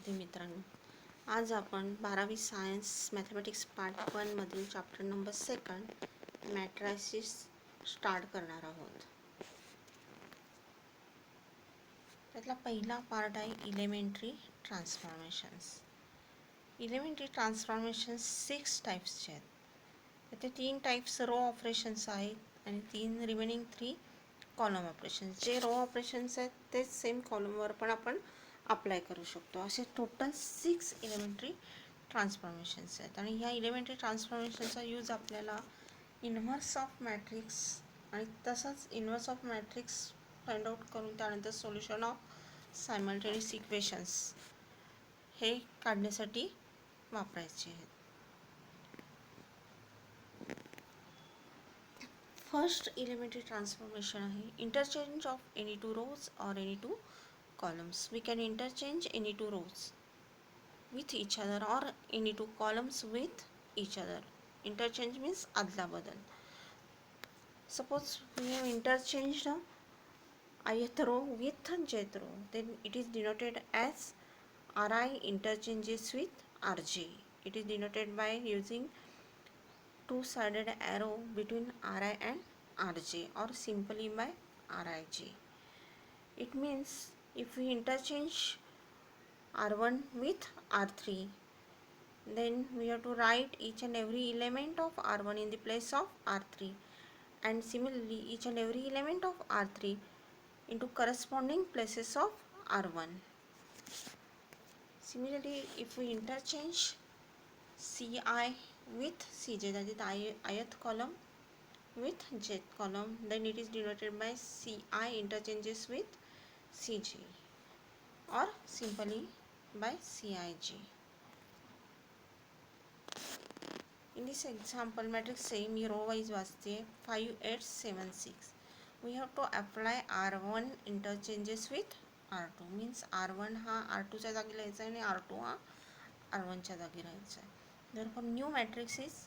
विद्यार्थी मित्रांनो, आज आपण 12वी सायन्स मॅथमॅटिक्स पार्ट 1 मधील चॅप्टर नंबर 2 मॅट्रायसिस स्टार्ट करणार आहोत. त्यातला पहिला पार्ट आहे इलेमेंटरी ट्रान्सफॉर्मेशन्स. इलेमेंटरी ट्रान्सफॉर्मेशन्स 6 टाईप्सचे आहेत. त्याचे 3 टाईप्स रो ऑपरेशन्स आहेत आणि 3 रिमेनिंग 3 कॉलम ऑपरेशन्स. जे रो ऑपरेशन्स आहेत तेच सेम कॉलमवर पण आपण अप्लाय करू शकतो. असे टोटल 6 इलेमेंटरी ट्रान्सफॉर्मेशन्स आहेत आणि ह्या इलेमेंटरी ट्रान्सफॉर्मेशनचा यूज आपल्याला इन्व्हर्स ऑफ मॅट्रिक्स आणि तसंच inverse of matrix find out करून त्यानंतर सोल्युशन ऑफ सायमल्टेनियस इक्वेशन्स हे काढण्यासाठी वापरायचे आहेत. फर्स्ट इलेमेंटरी ट्रान्सफॉर्मेशन आहे interchange of any two rows और any two columns. We can interchange any two rows with each other or any two columns with each other. Interchange means adla badal. Suppose we have interchanged ith row with jth row, then it is denoted as Ri interchanges with Rj. It is denoted by using two-sided arrow between Ri and Rj or simply by Rij. It means if we interchange R1 with R3, then we have to write each and every element of R1 in the place of R3, and similarly each and every element of R3 into corresponding places of R1. Similarly, if we interchange Ci with Cj, that is ith column with jth column, then it is denoted by Ci interchanges with Cj or simply by Cij. In this example, matrix same row wise वाजते 5 8 7 6. We have to apply R1 interchanges with R2, means R1 हा R2 च्या जागी लिहायचा आणि R2 हा R1 च्या जागी राहायचा आहे. Therefore new matrix is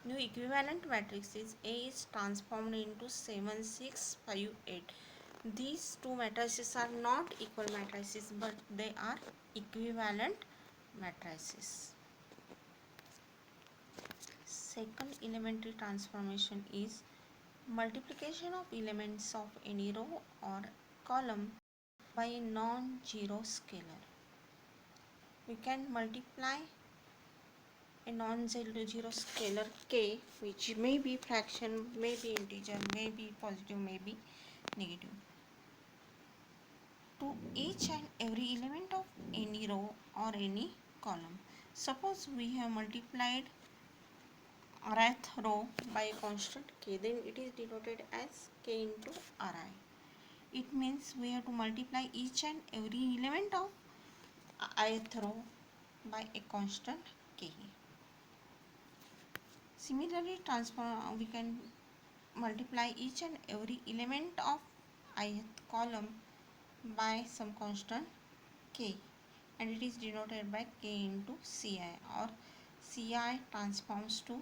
new equivalent matrix is A is transformed into 7 6 5 8. These two matrices are not equal matrices, but they are equivalent matrices. Second elementary transformation is multiplication of elements of any row or column by a non-zero scalar. We can multiply a non-zero scalar k, which may be fraction, may be integer, may be positive, may be negative, to each and every element of any row or any column. Suppose we have multiplied rth row by a constant k, then it is denoted as k into ri. It means we have to multiply each and every element of ith row by a constant k. Similarly, we can multiply each and every element of ith column by some constant k, and it is denoted by k into ci, or ci transforms to,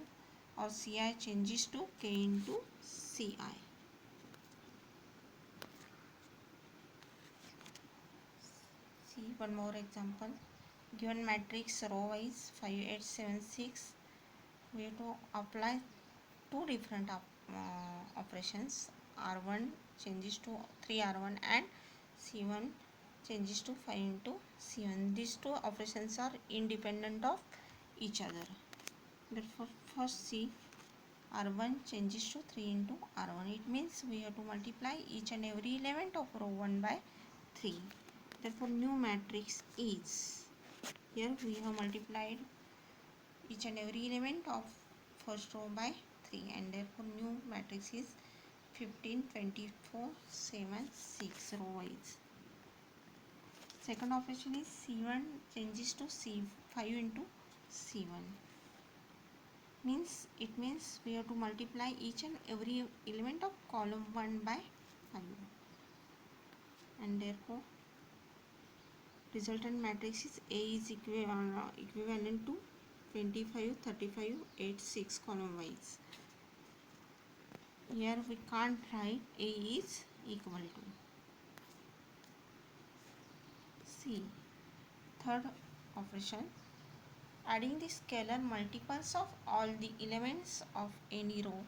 or ci changes to k into ci. See one more example. Given matrix row wise 5 8 7 6, we have to apply two different operations. R1 changes to 3R1 and C1 changes to 5 into C1. These two operations are independent of each other. Therefore, first see R1 changes to 3 into R1. It means we have to multiply each and every element of row 1 by 3. Therefore, new matrix is, here we have multiplied each and every element of first row by 3, and therefore new matrix is 15 24 7 6 row wise. Second operation is C1 changes to C5 into C1. It means we have to multiply each and every element of column 1 by 5, and therefore resultant matrix is A is equivalent to 25 35 8 6 column wise. Here we can't write A is equal to. See, third operation, adding the scalar multiples of all the elements of any row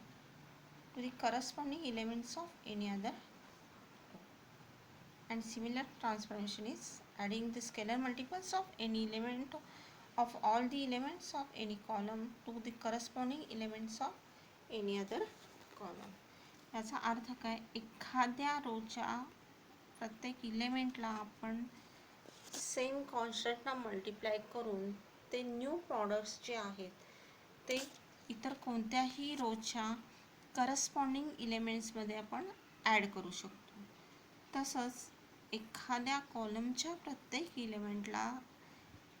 to the corresponding elements of any other row. And similar transformation is adding the scalar multiples of any element of all the elements of any column to the corresponding elements of any other column. याचा अर्थ काय, एखाद्या रोच्या प्रत्येक इलेमेंटला आपण same कॉन्स्टंटना multiply करून ते new products जे आहेत ते इतर कोणत्याही रोच्या करस्पॉन्डिंग इलेमेंट्समध्ये आपण ॲड करू शकतो. तसंच एखाद्या कॉलमच्या प्रत्येक इलेमेंटला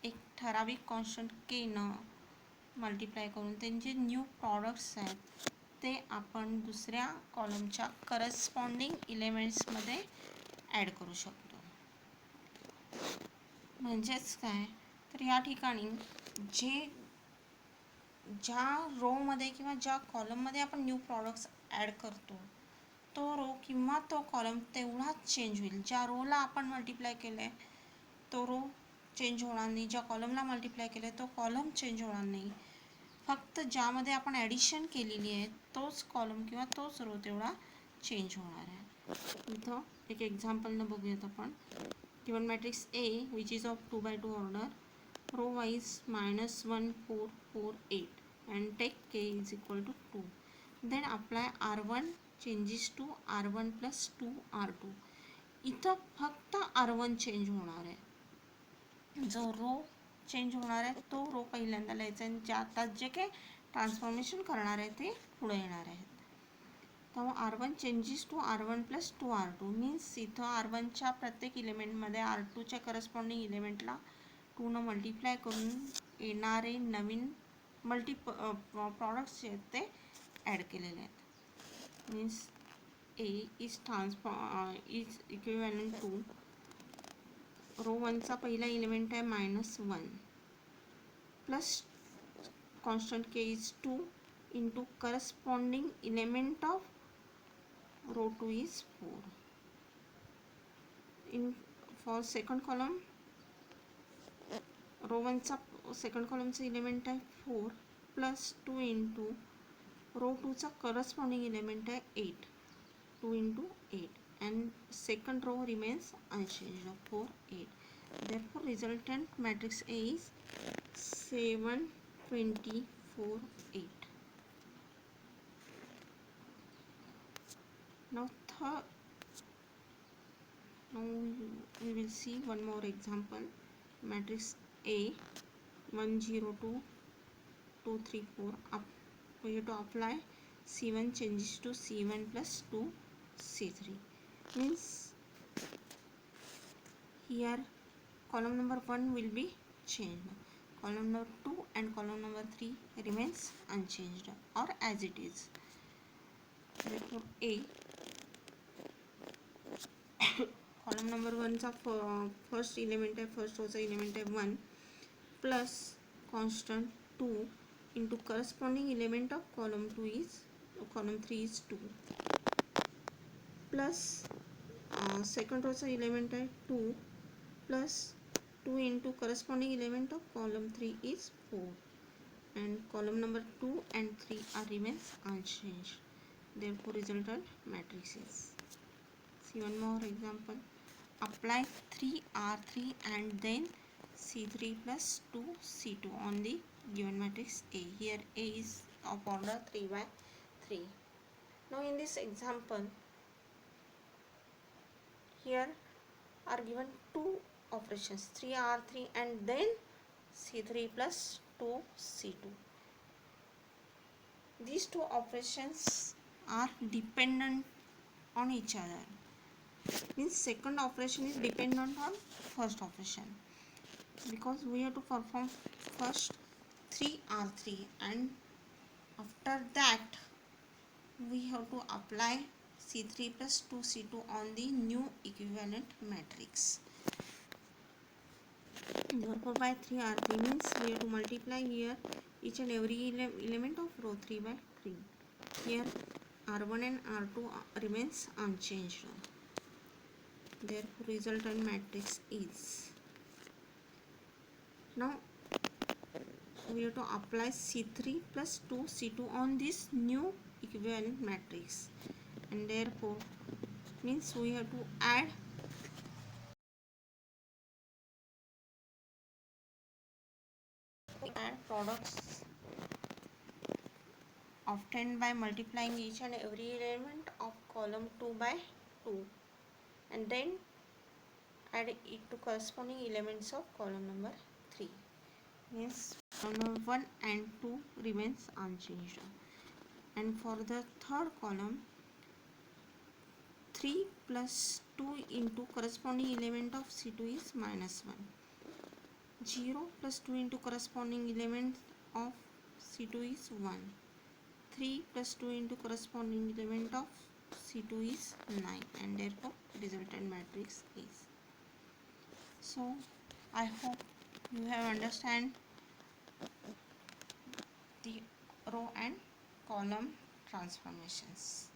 एक ठराविक कॉन्स्टंट के न मल्टिप्लाय करून त्यांचे न्यू प्रॉडक्ट्स आहेत ते आपण दुसऱ्या कॉलमच्या करस्पॉन्डिंग इलेमेंट्समध्ये ॲड करू शकतो. म्हणजेच काय, तर या ठिकाणी ज्या रोमध्ये किंवा ज्या कॉलममध्ये आपण न्यू प्रॉडक्ट्स ॲड करतो तो रो किंवा तो कॉलम तेवढाच चेंज होईल. ज्या रोला आपण मल्टिप्लाय केलं आहे तो रो चेंज होणार नाही, ज्या कॉलमला मल्टिप्लाय केलं आहे तो कॉलम चेंज होणार नाही. फक्त ज्यामध्ये आपण ॲडिशन केलेली आहे तोच कॉलम किंवा तोच रो तेवढा चेंज होणार आहे. इथं एक एक्झाम्पलनं बघूयात आपण. Given matrix A which is of 2x2 order, row wise -1 4 4 8 and take k is equal to 2. Then apply r1 changes to r1 plus 2 r2. इथं फक्त r1 चेंज होणार आहे. जो रो चेंज होणार आहे तो रो पहिल्यांदा लिहायचा आणि आता जे काही ट्रान्सफॉर्मेशन करणार आहे ते पुढे येणार आहेत. तेव्हा r1 changes to r1 plus 2 r2 means इथं r1च्या प्रत्येक इलेमेंटमध्ये r2च्या करस्पॉन्डिंग इलेमेंटला 2 न मल्टिप्लाय करून येणारे नवीन प्रॉडक्ट्स जे आहेत ते ॲड केलेले आहेत. Means A is is equivalent to row 1चा पहिला इलेमेंट आहे -1 plus constant K is 2 into corresponding element of row 2 is 4. For second column row 1चा सेकंड कॉलमचा इलेमेंट आहे 4 प्लस 2 इंटू रो 2चा करस्पॉन्डिंग इलेमेंट आहे 8, 2 into 8 and second row remains unchanged of 4 8. Therefore resultant matrix A is 7 24 8. Now we will see one more example. Matrix A 1 0 2 2 3 4. We have to apply C1 changes to C1 plus 2 C3. Means here column number 1 will be changed, column number 2 and column number 3 remains unchanged or as it is. Therefore A column number 1 चा first element है, first row चा element है 1 plus constant 2 into corresponding element of column 3 is 2 plus second row चा element है 2 plus 2 into corresponding element of column 3 is 4 and column number 2 and 3 are remains unchanged. Therefore resultant matrix is. See one more example. Apply 3r3 and then c3 plus 2 c2 on the given matrix A. Here A is of order 3 by 3. Now in this example here are given two operations 3r3 and then c3 plus 2 c2. These two operations are dependent on each other. Means second operation is dependent on first operation because we have to perform first 3r3 and after that we have to apply c3 plus 2 c2 on the new equivalent matrix. Therefore by 3r3 means we have to multiply here each and every element of row 3 by 3. Here r1 and r2 remains unchanged. Therefore resultant matrix is Now we have to apply C3 plus 2 C2 on this new equivalent matrix, and therefore means we have to add products obtained by multiplying each and every element of column 2 by 2, and then add it to corresponding elements of column number 3. Means column number 1 and 2 remains unchanged, and for the third column 3 plus 2 into corresponding element of C2 is minus 1. 0 plus 2 into corresponding element of C2 is 1. 3 plus 2 into corresponding element of C2 is 9, and therefore resultant matrix is. So I hope you have understand the row and column transformations.